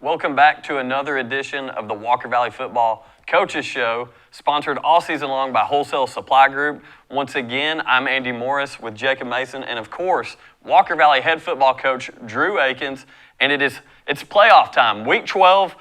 Welcome back to another edition of the Walker Valley Football Coaches Show, sponsored all season long by Wholesale Supply Group. Once again, I'm Andy Morris with Jacob Mason, and of course, Walker Valley head football coach Drew Akins. And it's playoff time. Week 12,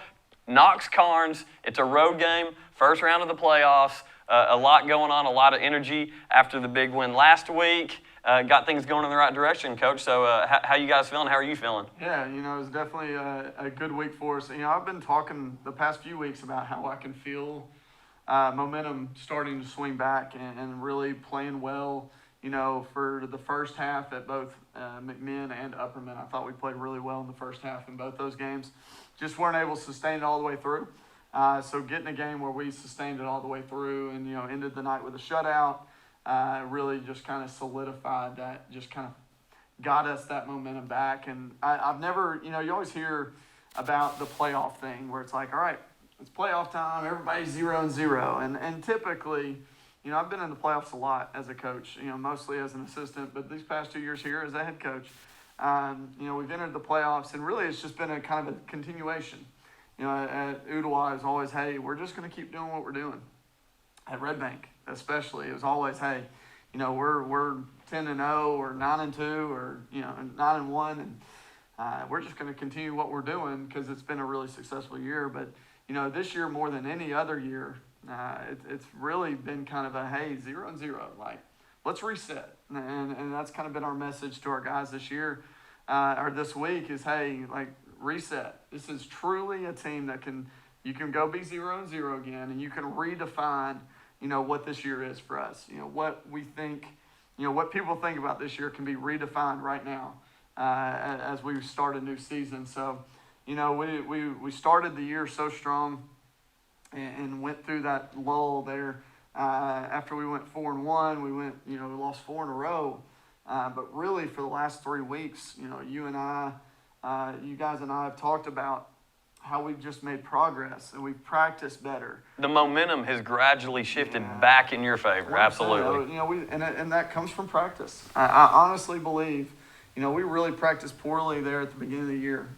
Knox Carnes. It's a road game, first round of the playoffs. A lot going on, a lot of energy after the big win last week. Got things going in the right direction, Coach. So how you guys feeling? How are you feeling? Yeah, it was definitely a good week for us. I've been talking the past few weeks about how I can feel momentum starting to swing back and really playing well, for the first half at both McMinn and Upperman. I thought we played really well in the first half in both those games. Just weren't able to sustain it all the way through. So getting a game where we sustained it all the way through and, ended the night with a shutout, really just kind of solidified that, just kind of got us that momentum back. And I've never, you always hear about the playoff thing where it's like, all right, it's playoff time, everybody's 0-0. And typically, I've been in the playoffs a lot as a coach, mostly as an assistant, but these past 2 years here as a head coach, we've entered the playoffs, and really it's just been a kind of a continuation. At Ooltewah, it's always, hey, we're just going to keep doing what we're doing. At Red Bank, especially, it was always, hey, we're 10-0 or 9-2 or 9-1, and we're just going to continue what we're doing because it's been a really successful year. But this year more than any other year, it's really been kind of a hey 0-0, like let's reset, and that's kind of been our message to our guys this year or this week is hey, like reset. This is truly a team that you can go be 0-0 again, and you can redefine what this year is for us. What we think, what people think about this year can be redefined right now as we start a new season. So, we started the year so strong and went through that lull there. After we went 4-1, we lost 4 in a row. But really for the last 3 weeks, you guys and I have talked about how we've just made progress and we've practiced better. The momentum has gradually shifted back in your favor. Absolutely. And that comes from practice. I honestly believe, we really practiced poorly there at the beginning of the year.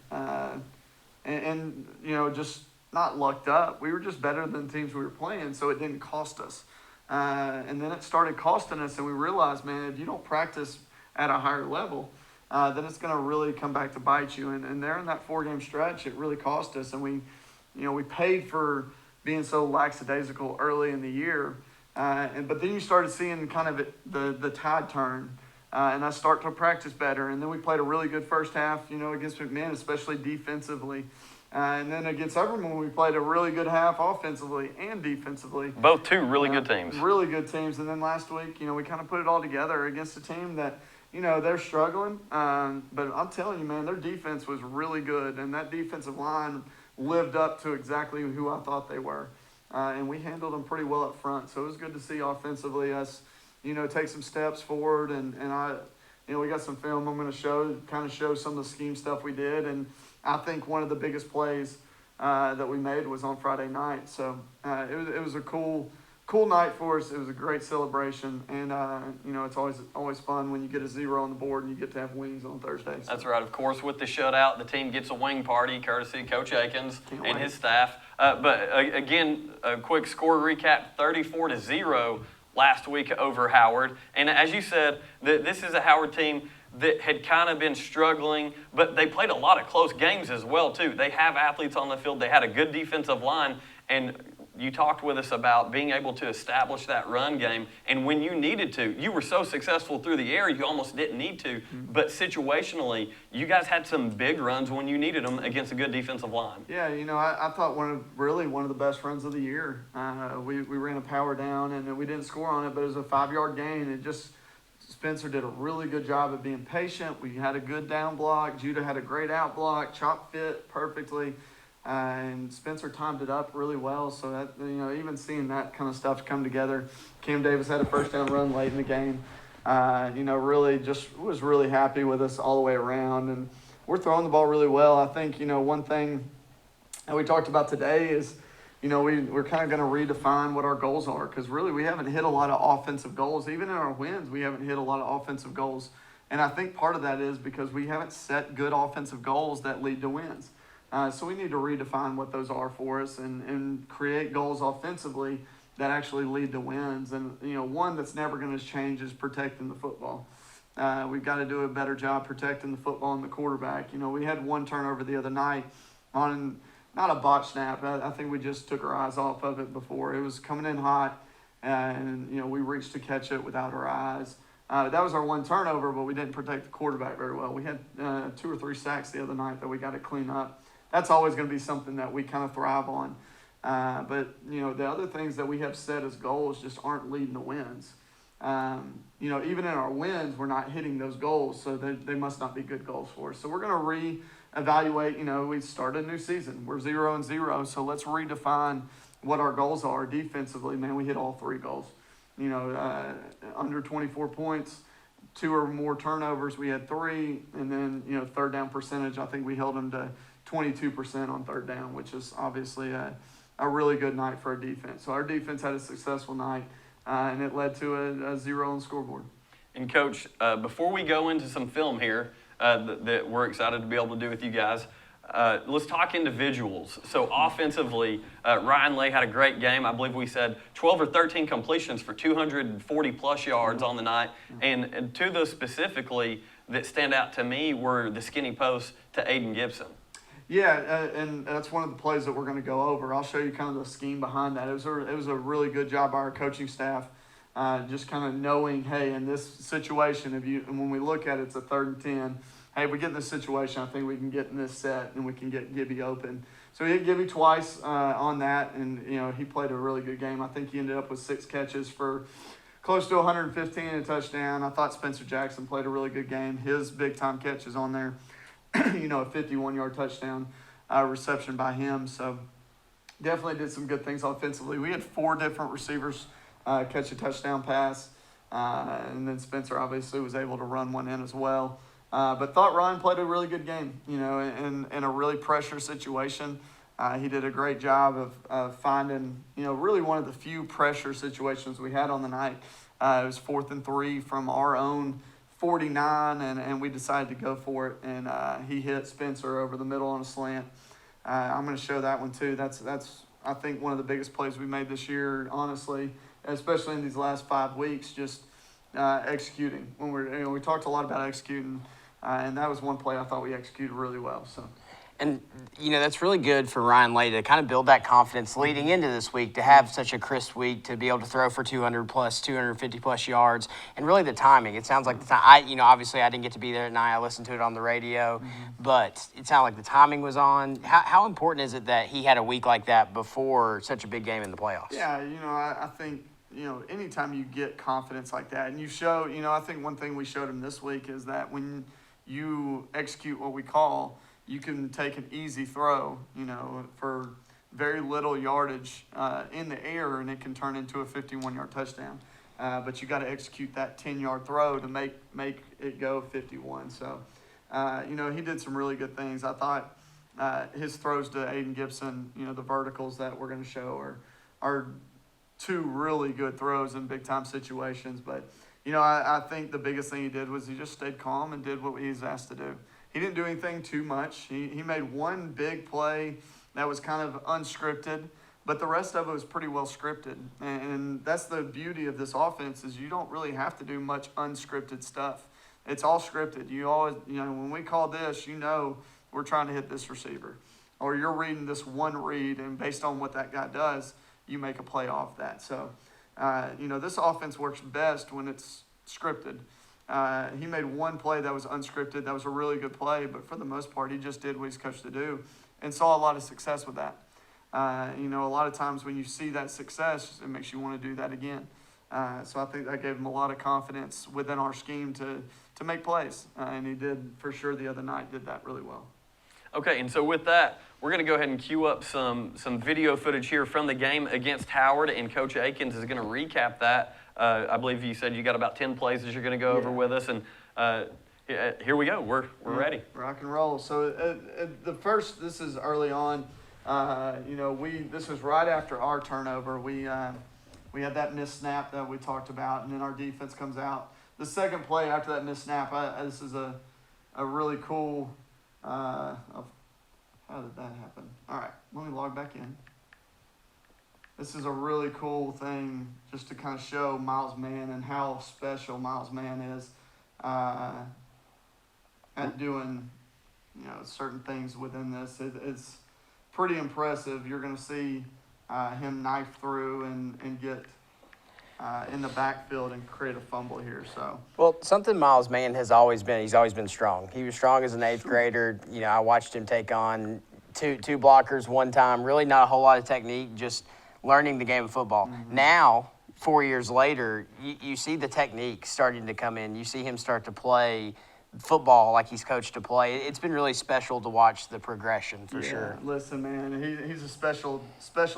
And just not lucked up. We were just better than the teams we were playing, so it didn't cost us. And then it started costing us, and we realized, man, if you don't practice at a higher level, then it's going to really come back to bite you. And there in that 4-game stretch, it really cost us. And we paid for being so lackadaisical early in the year. But then you started seeing kind of the tide turn, and I start to practice better. And then we played a really good first half, against McMinn, especially defensively. And then against Upperman, we played a really good half offensively and defensively. Both two really good teams. Really good teams. And then last week, we kind of put it all together against a team that, they're struggling. But I'm telling you, man, their defense was really good. And that defensive line lived up to exactly who I thought they were. And we handled them pretty well up front. So it was good to see offensively us, take some steps forward. And we got some film I'm going to show some of the scheme stuff we did. And I think one of the biggest plays that we made was on Friday night. So it was a cool night for us. It was a great celebration, and it's always fun when you get a 0 on the board and you get to have wings on Thursday. So. That's right. Of course, with the shutout, the team gets a wing party, courtesy of Coach Akins and his staff. But again, a quick score recap: 34-0 last week over Howard. And as you said, this is a Howard team that had kind of been struggling, but they played a lot of close games as well, too. They have athletes on the field. They had a good defensive line, and you talked with us about being able to establish that run game, and when you needed to, you were so successful through the air, you almost didn't need to, but situationally, you guys had some big runs when you needed them against a good defensive line. Yeah, I thought one of the best runs of the year. We ran a power down, and we didn't score on it, but it was a 5-yard gain. Spencer did a really good job of being patient. We had a good down block. Judah had a great out block. Chop fit perfectly. And Spencer timed it up really well. So that, even seeing that kind of stuff come together. Cam Davis had a first down run late in the game. Really just was really happy with us all the way around. And we're throwing the ball really well. I think, one thing that we talked about today is, we're kind of going to redefine what our goals are, because really we haven't hit a lot of offensive goals. Even in our wins, we haven't hit a lot of offensive goals. And I think part of that is because we haven't set good offensive goals that lead to wins. So we need to redefine what those are for us and create goals offensively that actually lead to wins. And, one that's never going to change is protecting the football. We've got to do a better job protecting the football and the quarterback. We had one turnover the other night on not a botch snap. I think we just took our eyes off of it before. It was coming in hot, and, we reached to catch it without our eyes. That was our one turnover, but we didn't protect the quarterback very well. We had 2 or 3 sacks the other night that we got to clean up. That's always going to be something that we kind of thrive on. But the other things that we have set as goals just aren't leading to wins. Even in our wins, we're not hitting those goals, so they must not be good goals for us. So we're going to reevaluate. We started a new season. We're 0-0, so let's redefine what our goals are defensively. Man, we hit all 3 goals. Under 24 points, 2 or more turnovers, we had 3, and then third down percentage, I think we held them to 22% on third down, which is obviously a really good night for our defense. So our defense had a successful night, and it led to a 0 on the scoreboard. And Coach, before we go into some film here that we're excited to be able to do with you guys, let's talk individuals. So offensively, Ryan Lay had a great game. I believe we said 12 or 13 completions for 240-plus yards on the night. And 2 of those specifically that stand out to me were the skinny post to Aiden Gibson. Yeah, and that's one of the plays that we're going to go over. I'll show you kind of the scheme behind that. It was a really good job by our coaching staff, just kind of knowing, hey, in this situation, when we look at it, it's a 3rd and 10. Hey, if we get in this situation, I think we can get in this set and we can get Gibby open. So we hit Gibby twice on that, and he played a really good game. I think he ended up with 6 catches for close to 115 and a touchdown. I thought Spencer Jackson played a really good game. His big-time catch is on there. A 51-yard touchdown reception by him. So definitely did some good things offensively. We had 4 different receivers catch a touchdown pass, and then Spencer obviously was able to run one in as well. But thought Ryan played a really good game, in a really pressure situation. He did a great job of finding, really one of the few pressure situations we had on the night. It was 4th and 3 from our own 49, and we decided to go for it, and he hit Spencer over the middle on a slant. I'm going to show that one too. That's I think one of the biggest plays we made this year, honestly, especially in these last 5 weeks, just executing. When we talked a lot about executing, and that was one play I thought we executed really well. So. And, that's really good for Ryan Lay to kind of build that confidence leading into this week, to have such a crisp week, to be able to throw for 200-plus, 250-plus yards, and really the timing. It sounds like the time. Obviously I didn't get to be there tonight. I listened to it on the radio, but it sounded like the timing was on. How important is it that he had a week like that before such a big game in the playoffs? Yeah, I think, anytime you get confidence like that, and you show, I think one thing we showed him this week is that when you execute what we call, you can take an easy throw, for very little yardage in the air, and it can turn into a 51-yard touchdown. But you got to execute that 10-yard throw to make it go 51. So, he did some really good things. I thought his throws to Aiden Gibson, the verticals that we're going to show are 2 really good throws in big-time situations. But, I think the biggest thing he did was he just stayed calm and did what he was asked to do. He didn't do anything too much. He made one big play that was kind of unscripted, but the rest of it was pretty well scripted. And that's the beauty of this offense, is you don't really have to do much unscripted stuff. It's all scripted. You always, when we call this, we're trying to hit this receiver. Or you're reading this one read, and based on what that guy does, you make a play off that. So, this offense works best when it's scripted. He made one play that was unscripted. That was a really good play, but for the most part, he just did what he's coached to do and saw a lot of success with that. A lot of times when you see that success, it makes you want to do that again. So I think that gave him a lot of confidence within our scheme to make plays, and he did for sure the other night, did that really well. Okay, and so with that, we're going to go ahead and cue up some video footage here from the game against Howard, and Coach Akins is going to recap that. I believe you said you got about 10 plays that you're going to go over with us, and here we go. We're ready. Rock and roll. So this is early on. This was right after our turnover. We had that missed snap that we talked about, and then our defense comes out. The second play after that missed snap, this is a really cool. I'll How did that happen? All right, let me log back in. This is a really cool thing just to kind of show Miles Mann and how special Miles Mann is at doing, certain things within this. It's pretty impressive. You're going to see him knife through and get in the backfield and create a fumble here. So, Well, something Miles Mann has always been, he's always been strong. He was strong as an eighth grader. I watched him take on two blockers one time. Really not a whole lot of technique, just learning the game of football. Mm-hmm. Now, 4 years later, you see the technique starting to come in. You see him start to play football like he's coached to play. It's been really special to watch the progression for sure. Listen, man, he's a special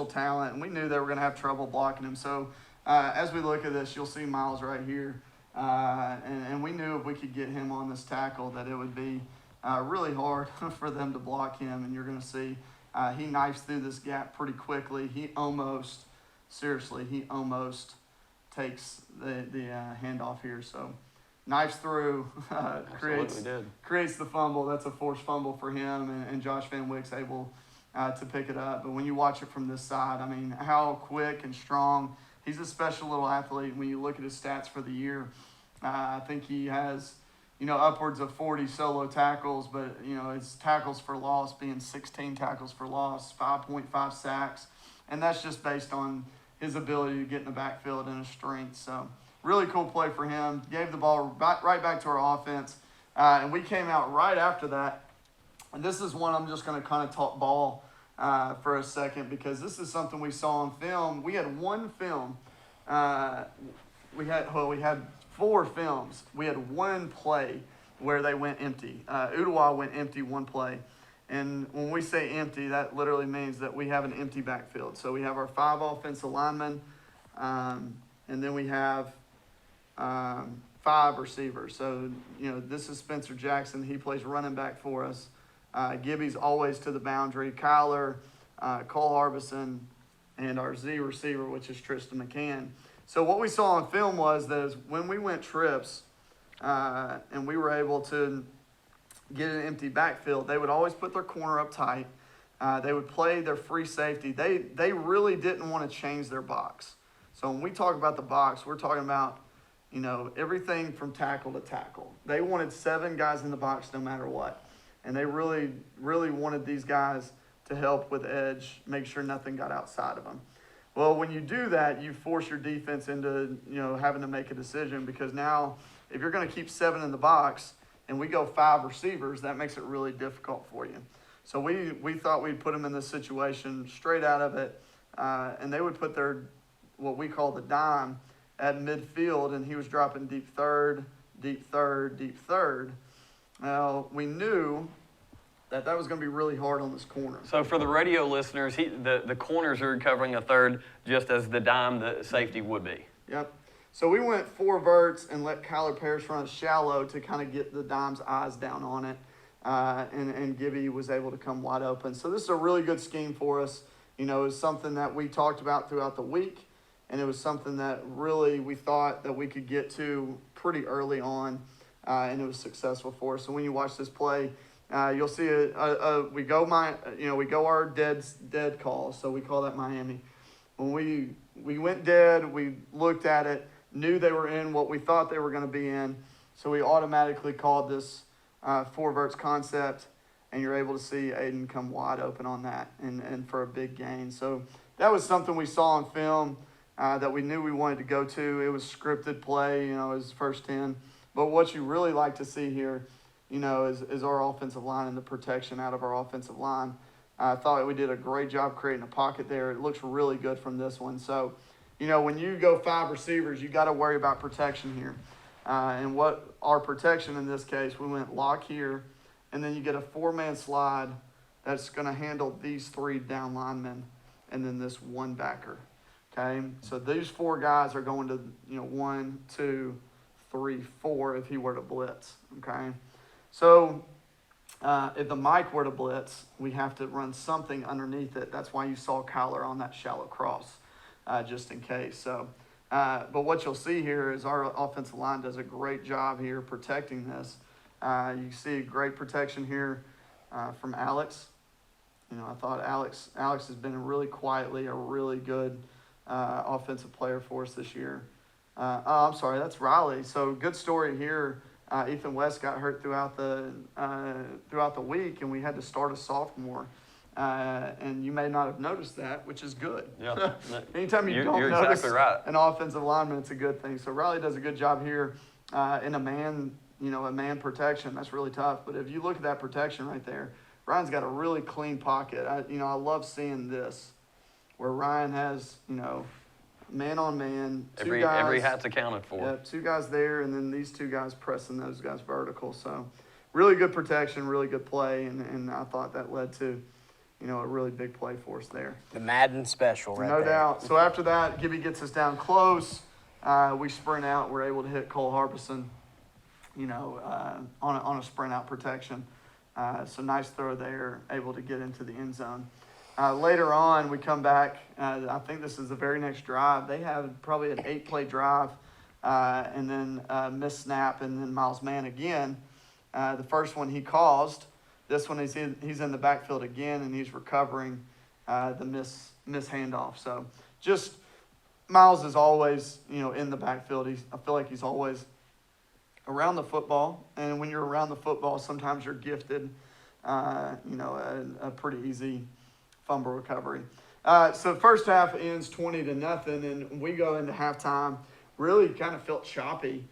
talent, and we knew they were going to have trouble blocking him. So as we look at this, you'll see Miles right here, and we knew if we could get him on this tackle that it would be really hard for them to block him, and you're going to see he knifes through this gap pretty quickly. He almost takes the handoff here. So knifes through, creates the fumble. That's a forced fumble for him, and Josh Van Wick's able to pick it up. But when you watch it from this side, I mean, how quick and strong. He's a special little athlete. When you look at his stats for the year, I think he has, upwards of 40 solo tackles, but, his tackles for loss being 16 tackles for loss, 5.5 sacks, and that's just based on his ability to get in the backfield and his strength. So really cool play for him. Gave the ball right back to our offense, and we came out right after that. And this is one I'm just going to kind of talk ball for a second, because this is something we saw on film. We had one film. We had 4 films. We had one play where they went empty. Udawa went empty one play. And when we say empty, that literally means that we have an empty backfield. So we have our 5 offensive linemen, and then we have 5 receivers. So, this is Spencer Jackson. He plays running back for us. Gibby's always to the boundary. Kyler, Cole Harbison, and our Z receiver, which is Tristan McCann. So what we saw on film was that when we went trips and we were able to get an empty backfield, they would always put their corner up tight. They would play their free safety. They really didn't want to change their box. So when we talk about the box, we're talking about, everything from tackle to tackle. They wanted 7 guys in the box no matter what. And they really, really wanted these guys to help with edge, make sure nothing got outside of them. Well, when you do that, you force your defense into, having to make a decision, because now if you're going to keep 7 in the box and we go 5 receivers, that makes it really difficult for you. So we thought we'd put them in this situation straight out of it, and they would put their, what we call the dime, at midfield, and he was dropping deep third, deep third, deep third. Now, we knew that was going to be really hard on this corner. So for the radio listeners, the corners are covering a third just as the dime, the safety would be. Yep. So we went 4 verts and let Kyler Parrish run a shallow to kind of get the dime's eyes down on it, and Gibby was able to come wide open. So this is a really good scheme for us. It was something that we talked about throughout the week, and it was something that really we thought that we could get to pretty early on, and it was successful for us. So when you watch this play, you'll see we go our dead call, so we call that Miami. When we went dead, we looked at it, knew they were in what we thought they were going to be in, so we automatically called this 4 verts concept, and you're able to see Aiden come wide open on that and for a big gain. So that was something we saw on film that we knew we wanted to go to. It was scripted play, it was first 10. But what you really like to see here, is our offensive line and the protection out of our offensive line. I thought we did a great job creating a pocket there. It looks really good from this one. So, when you go 5 receivers, you got to worry about protection here. And what our protection in this case, we went lock here, and then you get a 4-man slide that's going to handle these 3 down linemen and then this 1 backer. Okay, so these 4 guys are going to, 1, 2, 3, 4 if he were to blitz. Okay, so if the Mike were to blitz, we have to run something underneath it. That's why you saw Kyler on that shallow cross, just in case. So, but what you'll see here is our offensive line does a great job here protecting this. You see great protection here from Alex. I thought Alex has been really quietly a really good offensive player for us this year. I'm sorry, that's Riley. So good story here. Ethan West got hurt throughout the week, and we had to start a sophomore. And you may not have noticed that, which is good. Yeah. Anytime you don't you're notice exactly right. an offensive lineman, it's a good thing. So Riley does a good job here in a man protection. That's really tough. But if you look at that protection right there, Ryan's got a really clean pocket. I love seeing this, where Ryan has, man on man, Every hat's accounted for. Yeah, two guys there, and then these two guys pressing those guys vertical. So really good protection, really good play, and I thought that led to, a really big play for us there. The Madden special right No there. doubt. So after that, Gibby gets us down close. We sprint out. We're able to hit Cole Harbison, on a sprint out protection. So nice throw there, able to get into the end zone. Later on, we come back. I think this is the very next drive. They have probably an 8-play drive, and then miss snap, and then Miles Mann again. The first one he caused. This one he's in the backfield again, and he's recovering the miss handoff. So just Miles is always in the backfield. I feel like he's always around the football, and when you're around the football, sometimes you're gifted, a pretty easy fumble recovery. So first half ends 20-0, and we go into halftime. Really kind of felt choppy.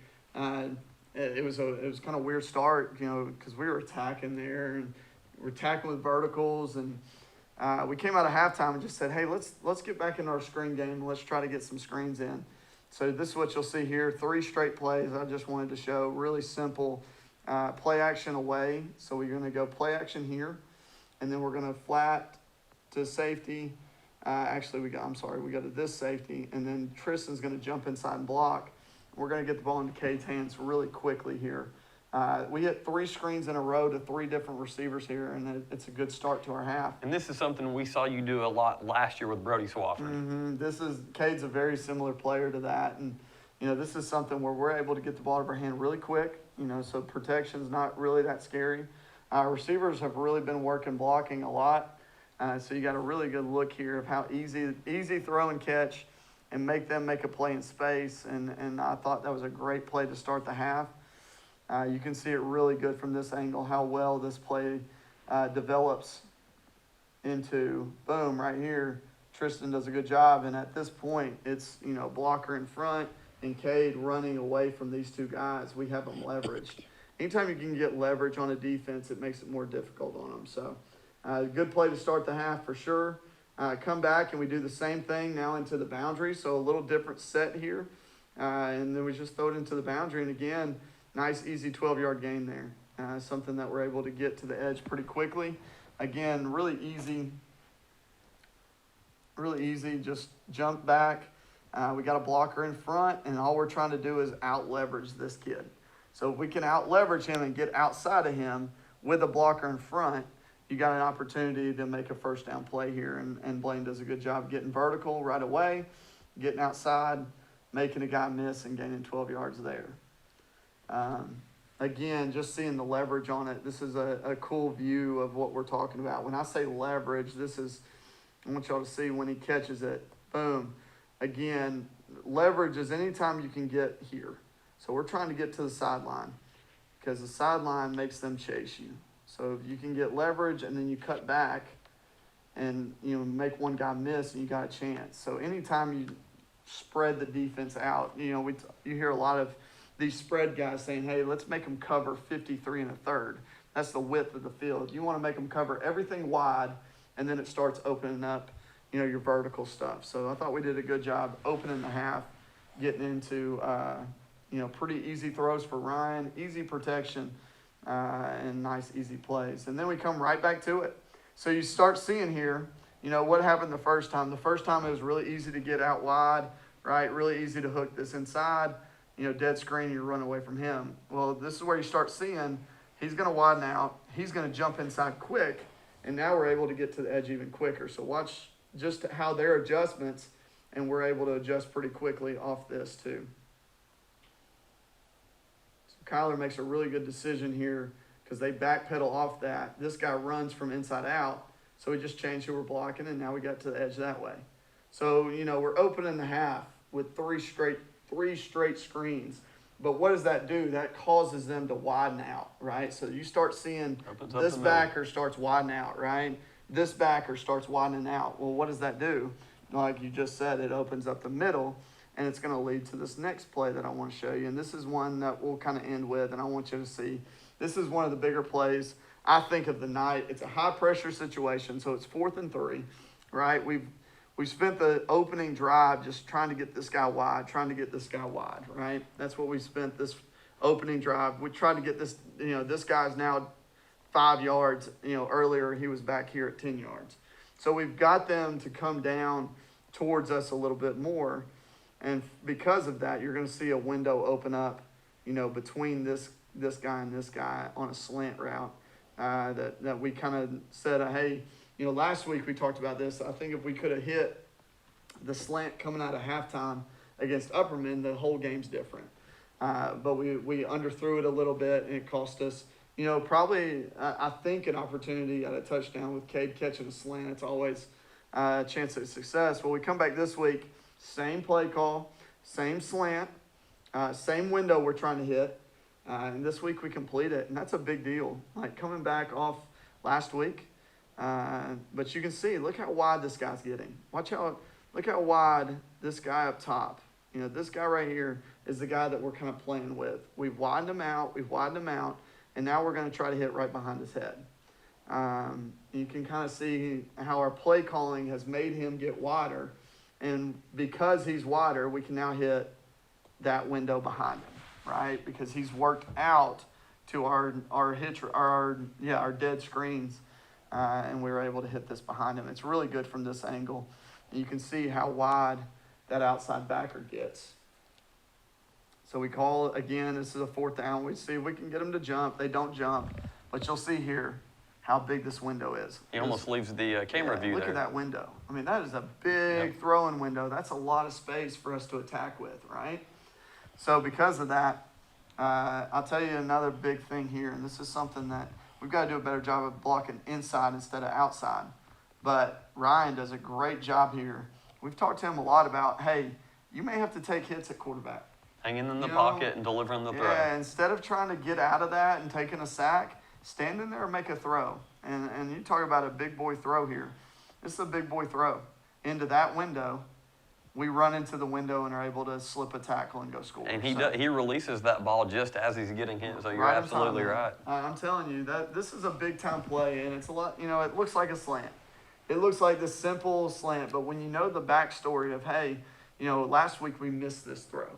It was kind of weird start, because we were attacking there, and we're tackling with verticals, and we came out of halftime and just said, hey, let's get back into our screen game. Let's try to get some screens in. So this is what you'll see here, 3 straight plays I just wanted to show. Really simple play action away. So we're going to go play action here, and then we're going to flat to safety. We go to this safety, and then Tristan's going to jump inside and block. We're going to get the ball into Cade's hands really quickly here. We hit 3 screens in a row to 3 different receivers here, and it's a good start to our half. And this is something we saw you do a lot last year with Brody Swafford. Mm-hmm. Cade's a very similar player to that, and this is something where we're able to get the ball out of our hand really quick. So protection's not really that scary. Receivers have really been working blocking a lot, so you got a really good look here of how easy throw and catch, and make them make a play in space. And I thought that was a great play to start the half. You can see it really good from this angle, how well this play develops into, boom, right here. Tristan does a good job, and at this point, it's, blocker in front and Cade running away from these 2 guys. We have them leveraged. Anytime you can get leverage on a defense, it makes it more difficult on them. So good play to start the half for sure. Come back, and we do the same thing now into the boundary, so a little different set here. And then we just throw it into the boundary, and again, nice, easy 12-yard gain there. Something that we're able to get to the edge pretty quickly. Again, really easy, just jump back. We got a blocker in front, and all we're trying to do is out-leverage this kid. So if we can out-leverage him and get outside of him with a blocker in front, you got an opportunity to make a first down play here, and Blaine does a good job getting vertical right away, getting outside, making a guy miss, and gaining 12 yards there. Again, just seeing the leverage on it, this is a cool view of what we're talking about. When I say leverage, I want y'all to see when he catches it, boom. Again, leverage is anytime you can get here. So we're trying to get to the sideline, because the sideline makes them chase you. So if you can get leverage and then you cut back and make one guy miss, and you got a chance. So anytime you spread the defense out, you hear a lot of these spread guys saying, hey, let's make them cover 53 1/3. That's the width of the field. You want to make them cover everything wide, and then it starts opening up, your vertical stuff. So I thought we did a good job opening the half, getting into, pretty easy throws for Ryan, easy protection, and nice, easy plays. And then we come right back to it. So you start seeing here, what happened the first time. The first time it was really easy to get out wide, right? Really easy to hook this inside. Dead screen, you run away from him. Well, this is where you start seeing he's going to widen out. He's going to jump inside quick, and now we're able to get to the edge even quicker. So watch just how their adjustments, and we're able to adjust pretty quickly off this too. Kyler makes a really good decision here, because they backpedal off that. This guy runs from inside out, So we just changed who we're blocking, and now we got to the edge that way. So, we're opening the half with three straight screens. But what does that do? That causes them to widen out, right? So you start seeing this backer starts widening out, right? This backer starts widening out. Well, what does that do? Like you just said, it opens up the middle, and it's going to lead to this next play that I want to show you. And this is one that we'll kind of end with, and I want you to see. This is one of the bigger plays, I think, of the night. It's a high-pressure situation, so it's 4th and 3, right? We spent the opening drive just trying to get this guy wide, right? That's what we spent this opening drive. We tried to get this, this guy's now 5 yards. Earlier he was back here at 10 yards. So we've got them to come down towards us a little bit more. And because of that, you're going to see a window open up, between this guy and this guy on a slant route that we kind of said, hey, last week we talked about this. I think if we could have hit the slant coming out of halftime against Upperman, the whole game's different. But we underthrew it a little bit, and it cost us, probably, I think, an opportunity at a touchdown with Cade catching a slant. It's always a chance of success. Well, we come back this week, same play call, same slant, same window we're trying to hit. And this week we complete it, and that's a big deal. Like coming back off last week. But you can see, look how wide this guy's getting. Look how wide this guy up top. This guy right here is the guy that we're kind of playing with. We've widened him out, and now we're going to try to hit right behind his head. You can kind of see how our play calling has made him get wider, and because he's wider, we can now hit that window behind him, right? Because he's worked out to our dead screens. And we were able to hit this behind him. It's really good from this angle. You can see how wide that outside backer gets. So we call, again, this is a 4th down. We see if we can get them to jump. They don't jump. But you'll see here how big this window is. He almost leaves the camera view look there. Look at that window. I mean, that is a big throwing window. That's a lot of space for us to attack with, right? So because of that, I'll tell you another big thing here, and this is something that we've got to do a better job of blocking inside instead of outside. But Ryan does a great job here. We've talked to him a lot about, hey, you may have to take hits at quarterback. Hanging in the pocket and delivering the throw. Yeah, instead of trying to get out of that and taking a sack, stand in there and make a throw. And you talk about a big boy throw here. This is a big boy throw. Into that window, we run into the window and are able to slip a tackle and go score. And he releases that ball just as he's getting hit, so you're absolutely right. I'm telling you, that this is a big-time play, and it's a lot, it looks like a slant. It looks like this simple slant, but when you know the backstory of, hey, last week we missed this throw.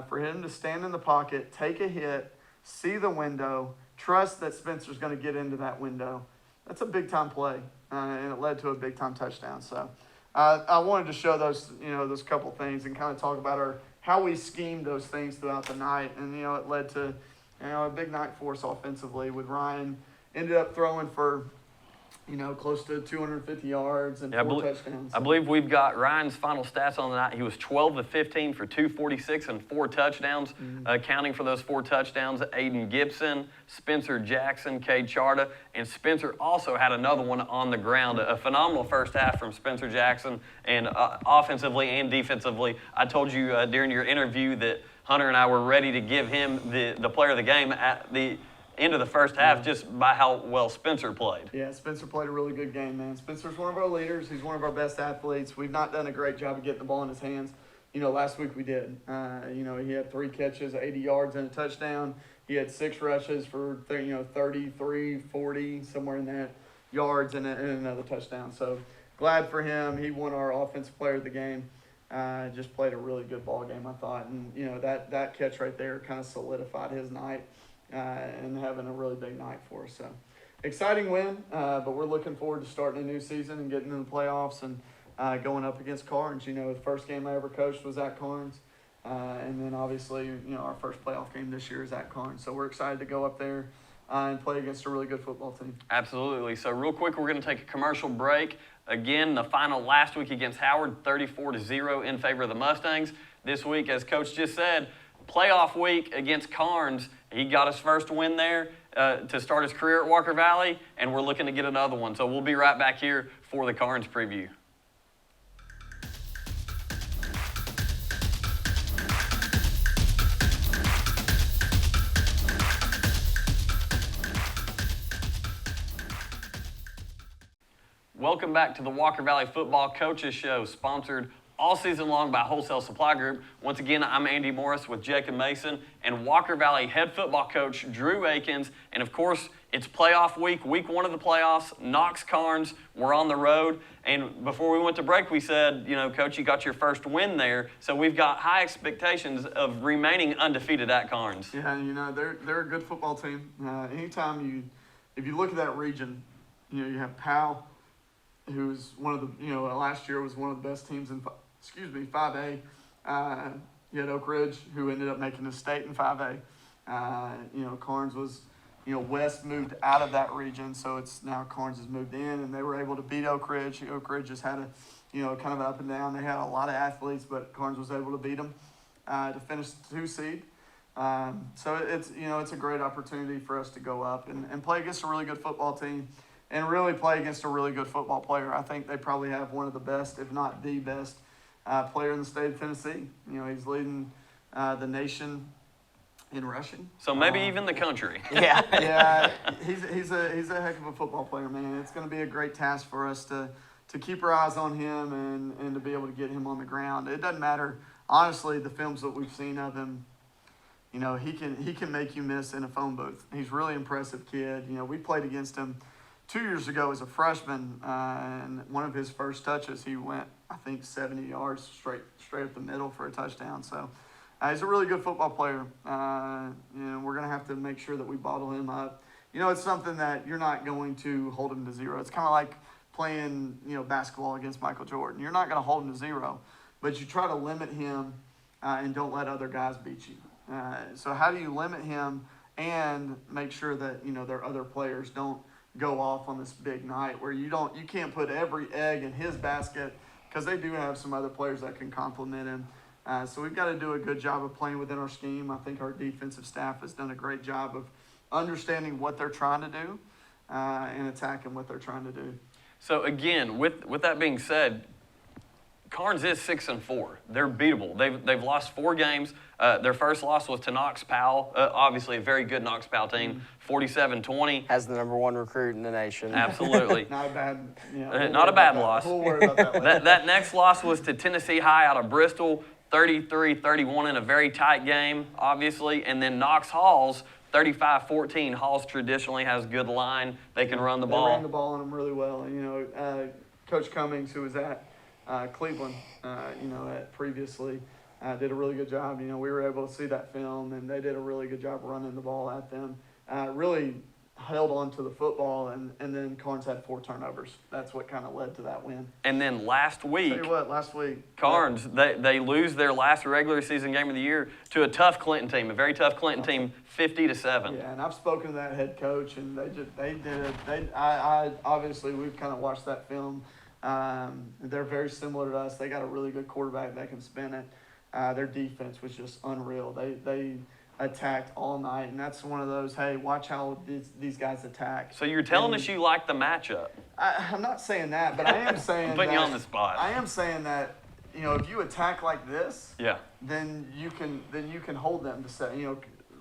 For him to stand in the pocket, take a hit, see the window, trust that Spencer's going to get into that window, that's a big-time play, and it led to a big-time touchdown. So I wanted to show those, those couple things and kind of talk about how we schemed those things throughout the night. And, it led to, a big night for us offensively with Ryan. Ended up throwing for, close to 250 yards and 4 touchdowns. I believe we've got Ryan's final stats on the night. He was 12 to 15 for 246 and 4 touchdowns. Counting for those 4 touchdowns, Aiden Gibson, Spencer Jackson, Cade Charda, and Spencer also had another one on the ground. A phenomenal first half from Spencer Jackson, and offensively and defensively. I told you during your interview that Hunter and I were ready to give him the player of the game at the end of the first half just by how well Spencer played. Yeah, Spencer played a really good game, man. Spencer's one of our leaders. He's one of our best athletes. We've not done a great job of getting the ball in his hands. Last week we did. He had 3 catches, 80 yards and a touchdown. He had 6 rushes for 33, 40, somewhere in that yards and another touchdown. So glad for him. He won our offensive player of the game. Just played a really good ball game, I thought. And, that catch right there kind of solidified his night. And having a really big night for us. So exciting win, but we're looking forward to starting a new season and getting in the playoffs and going up against Carnes. The first game I ever coached was at Carnes. And then obviously, our first playoff game this year is at Carnes. So we're excited to go up there and play against a really good football team. Absolutely. So real quick, we're going to take a commercial break. Again, the final last week against Howard, 34-0 in favor of the Mustangs. This week, as Coach just said, playoff week against Carnes. He got his first win there to start his career at Walker Valley, and we're looking to get another one. So we'll be right back here for the Carnes preview. Welcome back to the Walker Valley Football Coaches Show, sponsored all season long by Wholesale Supply Group. Once again, I'm Andy Morris with Jacob Mason and Walker Valley head football coach Drew Akins. And of course, it's playoff week, week 1 of the playoffs. Knox Carnes, we're on the road. And before we went to break, we said, Coach, you got your first win there. So we've got high expectations of remaining undefeated at Carnes. Yeah, they're a good football team. If you look at that region, you have Powell, who's one of the, last year was one of the best teams in, 5A. You had Oak Ridge, who ended up making the state in 5A. Carnes was, West moved out of that region, so it's now Carnes has moved in, and they were able to beat Oak Ridge. Oak Ridge just had a, kind of up and down. They had a lot of athletes, but Carnes was able to beat them to finish the 2 seed. So it's a great opportunity for us to go up and play against a really good football team. And really play against a really good football player. I think they probably have one of the best, if not the best, player in the state of Tennessee. He's leading the nation in rushing. So maybe even the country. Yeah. Yeah, he's a heck of a football player, man. It's going to be a great task for us to keep our eyes on him and to be able to get him on the ground. It doesn't matter, honestly, the films that we've seen of him. He can make you miss in a phone booth. He's a really impressive kid. We played against him 2 years ago as a freshman, and one of his first touches, he went, I think, 70 yards straight up the middle for a touchdown. So he's a really good football player. We're going to have to make sure that we bottle him up. It's something that you're not going to hold him to 0. It's kind of like playing, basketball against Michael Jordan. You're not going to hold him to 0, but you try to limit him and don't let other guys beat you. So how do you limit him and make sure that, their other players don't go off on this big night where you can't put every egg in his basket, because they do have some other players that can complement him. So we've got to do a good job of playing within our scheme. I think our defensive staff has done a great job of understanding what they're trying to do and attacking what they're trying to do. So again, with that being said, Carnes is 6-4. They're beatable. They've lost 4 games. Their first loss was to Knox Powell. Obviously, a very good Knox Powell team, 47-20. Has the number 1 recruit in the nation. Absolutely. Not a bad, not a bad loss. We'll worry about that later. That next loss was to Tennessee High out of Bristol, 33-31 in a very tight game, obviously. And then Knox Halls, 35-14. Halls traditionally has good line. They can run the ball. They ran the ball on them really well. Coach Cummings, who was at Cleveland, previously, did a really good job. We were able to see that film, and they did a really good job running the ball at them. Really held on to the football, and then Carnes had 4 turnovers. That's what kind of led to that win. And then last week, last week, Carnes, they lose their last regular season game of the year to a tough Clinton team, a very tough Clinton team, 50-7. Yeah, and I've spoken to that head coach, and obviously we've kind of watched that film. They're very similar to us. They got a really good quarterback that can spin it. Their defense was just unreal. They attacked all night, and that's one of those, hey, watch how these guys attack. So you're telling us you like the matchup? I'm not saying that, but I am saying putting you on the spot. I am saying that, if you attack like this, yeah, then you can hold them to 7.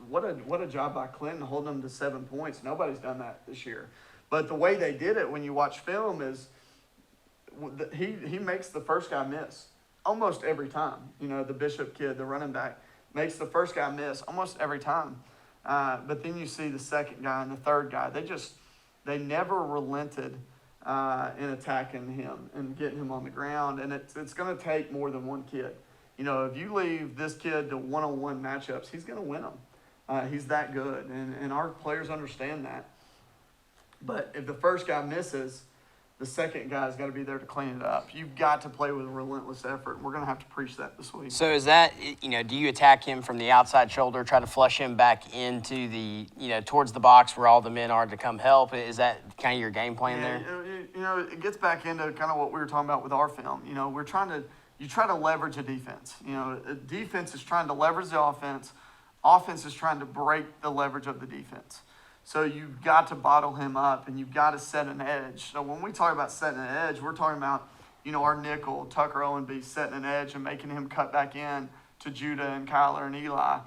What a job by Clinton holding them to 7 points. Nobody's done that this year. But the way they did it when you watch film is he makes the first guy miss almost every time. The Bishop kid, the running back, makes the first guy miss almost every time. But then you see the second guy and the third guy. They never relented in attacking him and getting him on the ground. And it's going to take more than one kid. If you leave this kid to one-on-one matchups, he's going to win them. He's that good. And our players understand that. But if the first guy misses, the second guy's got to be there to clean it up. You've got to play with a relentless effort, and we're going to have to preach that this week. So is that, do you attack him from the outside shoulder, try to flush him back into the, towards the box where all the men are to come help? Is that kind of your game plan there? It gets back into kind of what we were talking about with our film. We're trying to you try to leverage a defense. A defense is trying to leverage the offense. Offense is trying to break the leverage of the defense. So you've got to bottle him up, and you've got to set an edge. So when we talk about setting an edge, we're talking about, our nickel, Tucker Owenby, setting an edge and making him cut back in to Judah and Kyler and Eli,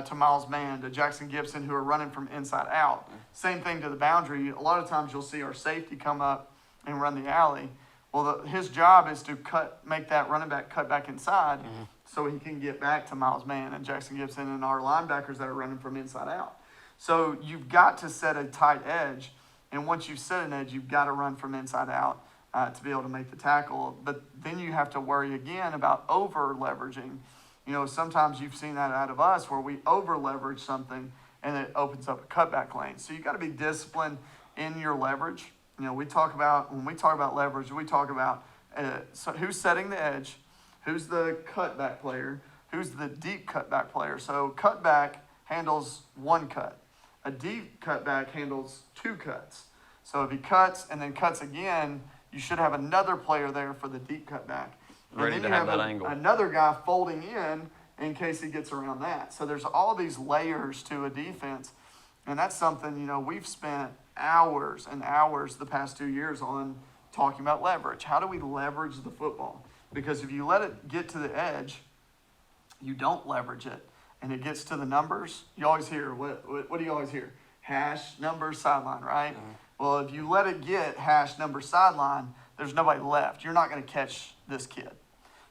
to Miles Mann, to Jackson Gibson, who are running from inside out. Same thing to the boundary. A lot of times you'll see our safety come up and run the alley. Well, his job is to make that running back cut back inside so he can get back to Miles Mann and Jackson Gibson and our linebackers that are running from inside out. So you've got to set a tight edge, and once you've set an edge, you've got to run from inside out to be able to make the tackle. But then you have to worry again about over-leveraging. Sometimes you've seen that out of us where we over-leverage something and it opens up a cutback lane. So you've got to be disciplined in your leverage. When we talk about leverage, we talk about so who's setting the edge, who's the cutback player, who's the deep cutback player. So cutback handles one cut. A deep cutback handles two cuts. So if he cuts and then cuts again, you should have another player there for the deep cutback. Ready to have that angle. Another guy folding in case he gets around that. So there's all these layers to a defense. And that's something, we've spent hours and hours the past 2 years on talking about leverage. How do we leverage the football? Because if you let it get to the edge, you don't leverage it, and it gets to the numbers, you always hear, what do you always hear? Hash, number, sideline, right? Well, if you let it get hash, number, sideline, there's nobody left. You're not going to catch this kid.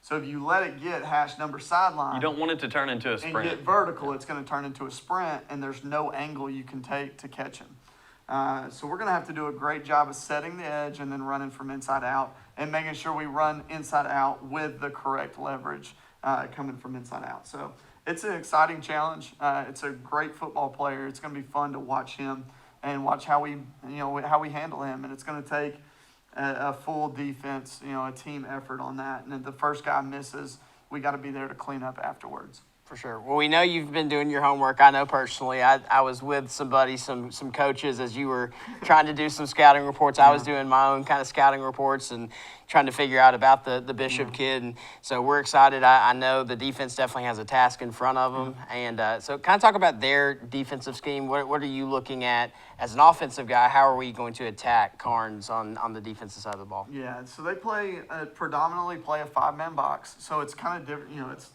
So if you let it get hash, number, sideline. You don't want it to turn into a sprint. And get vertical, it's going to turn into a sprint, and there's no angle you can take to catch him. So we're going to have to do a great job of setting the edge and then running from inside out and making sure we run inside out with the correct leverage coming from inside out. So it's an exciting challenge. It's a great football player. It's going to be fun to watch him and watch how we handle him. And it's going to take a full defense, a team effort on that. And if the first guy misses, we got to be there to clean up afterwards. For sure. Well, we know you've been doing your homework. I know personally. I was with some coaches as you were trying to do some scouting reports. I was doing my own kind of scouting reports and trying to figure out about the Bishop kid. And so we're excited. I know the defense definitely has a task in front of them. And so kind of talk about their defensive scheme. What are you looking at as an offensive guy? How are we going to attack Carnes on the defensive side of the ball? Yeah, so they predominantly play a five-man box. So it's kind of different. It's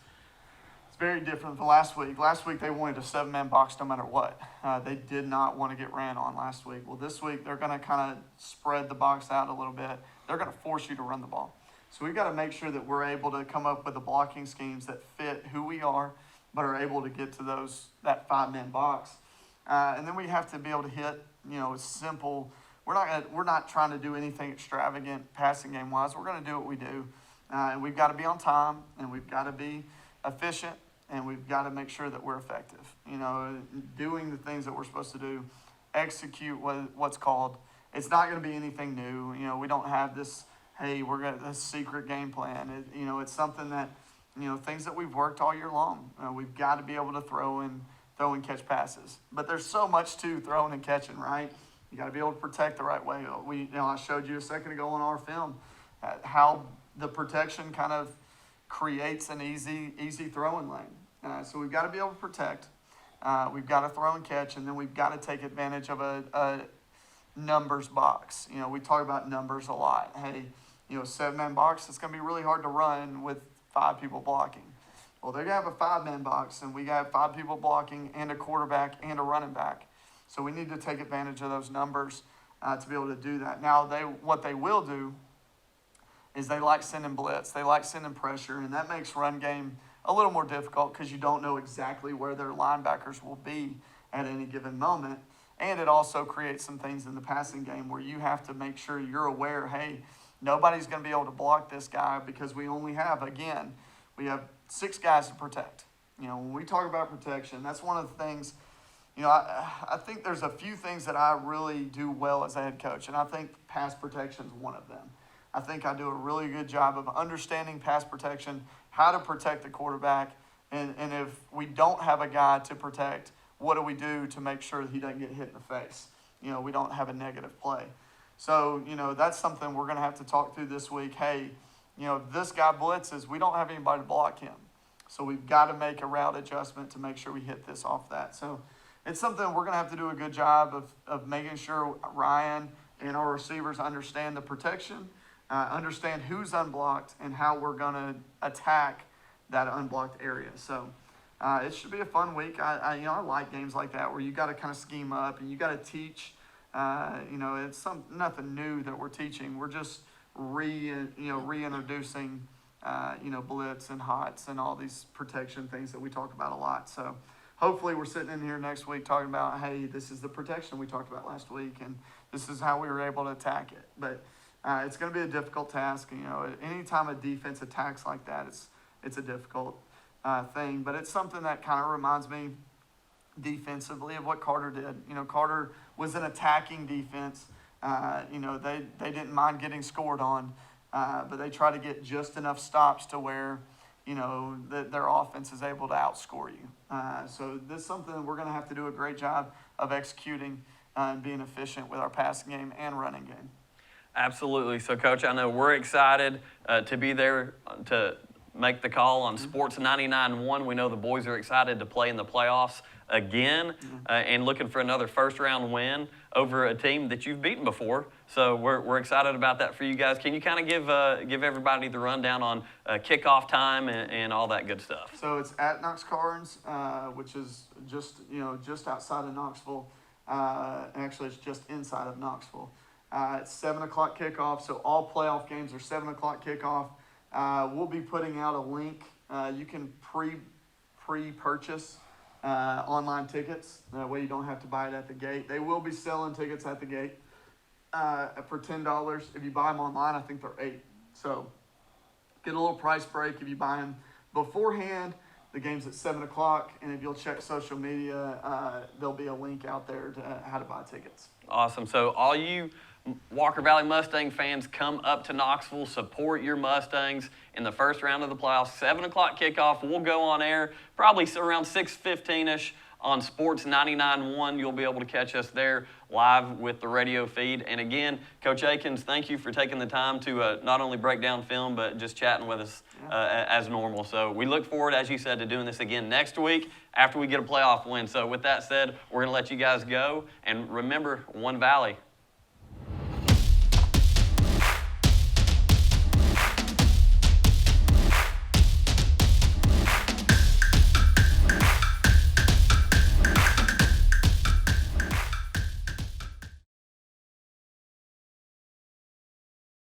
very different than last week. Last week they wanted a seven-man box no matter what. They did not want to get ran on last week. Well, this week they're going to kind of spread the box out a little bit. They're going to force you to run the ball. So we've got to make sure that we're able to come up with the blocking schemes that fit who we are, but are able to get to that five-man box. And then we have to be able to hit, simple. We're not trying to do anything extravagant passing game-wise. We're going to do what we do. And we've got to be on time, and we've got to be efficient. And we've got to make sure that we're effective, doing the things that we're supposed to do, execute what's called. It's not going to be anything new. We don't have this, hey, we're going to this secret game plan. It's something that, things that we've worked all year long. We've got to be able to throw and catch passes. But there's so much to throwing and catching, right? You got to be able to protect the right way. I showed you a second ago on our film how the protection kind of creates an easy throwing lane. So we've got to be able to protect. We've got to throw and catch, and then we've got to take advantage of a numbers box. We talk about numbers a lot. Hey, seven-man box, it's going to be really hard to run with five people blocking. Well, they're going to have a five-man box, and we got to have five people blocking and a quarterback and a running back. So we need to take advantage of those numbers to be able to do that. Now, what they will do is they like sending blitz. They like sending pressure, and that makes run game a little more difficult because you don't know exactly where their linebackers will be at any given moment. And it also creates some things in the passing game where you have to make sure you're aware, hey, nobody's going to be able to block this guy because we have 6 guys to protect. When we talk about protection, that's one of the things, I think there's a few things that I really do well as a head coach, and I think pass protection is one of them. I think I do a really good job of understanding pass protection, how to protect the quarterback, and if we don't have a guy to protect, what do we do to make sure that he doesn't get hit in the face? We don't have a negative play. So, that's something we're going to have to talk through this week. Hey, if this guy blitzes, we don't have anybody to block him. So we've got to make a route adjustment to make sure we hit this off that. So it's something we're going to have to do a good job of making sure Ryan and our receivers understand the protection, understand who's unblocked, and how we're going to attack that unblocked area. So it should be a fun week. I like games like that where you got to kind of scheme up and you got to teach. It's nothing new that we're teaching. We're just reintroducing blitz and hots and all these protection things that we talk about a lot. So hopefully we're sitting in here next week talking about, hey, this is the protection we talked about last week, and this is how we were able to attack it. But it's going to be a difficult task. Anytime a defense attacks like that, it's a difficult thing. But it's something that kind of reminds me defensively of what Carter did. Carter was an attacking defense. They didn't mind getting scored on, but they try to get just enough stops to where, their offense is able to outscore you. So this is something that we're going to have to do a great job of executing and being efficient with our passing game and running game. Absolutely. So, Coach, I know we're excited to be there to make the call on Sports 99.1. We know the boys are excited to play in the playoffs again and looking for another first-round win over a team that you've beaten before. So we're excited about that for you guys. Can you kind of give everybody the rundown on kickoff time and all that good stuff? So it's at Knox Carnes, which is just outside of Knoxville. Actually, it's just inside of Knoxville. It's 7 o'clock kickoff, so all playoff games are 7 o'clock kickoff. We'll be putting out a link. You can pre-purchase online tickets. That way you don't have to buy it at the gate. They will be selling tickets at the gate for $10. If you buy them online, I think they're $8. So get a little price break if you buy them beforehand. The game's at 7 o'clock, and if you'll check social media, there'll be a link out there to how to buy tickets. Awesome. So all you Walker Valley Mustang fans, come up to Knoxville, support your Mustangs in the first round of the playoffs. 7 o'clock kickoff. We'll go on air probably around 6:15-ish on Sports 99.1. You'll be able to catch us there live with the radio feed. And again, Coach Akins, thank you for taking the time to not only break down film, but just chatting with us as normal. So we look forward, as you said, to doing this again next week after we get a playoff win. So with that said, we're going to let you guys go. And remember, One Valley.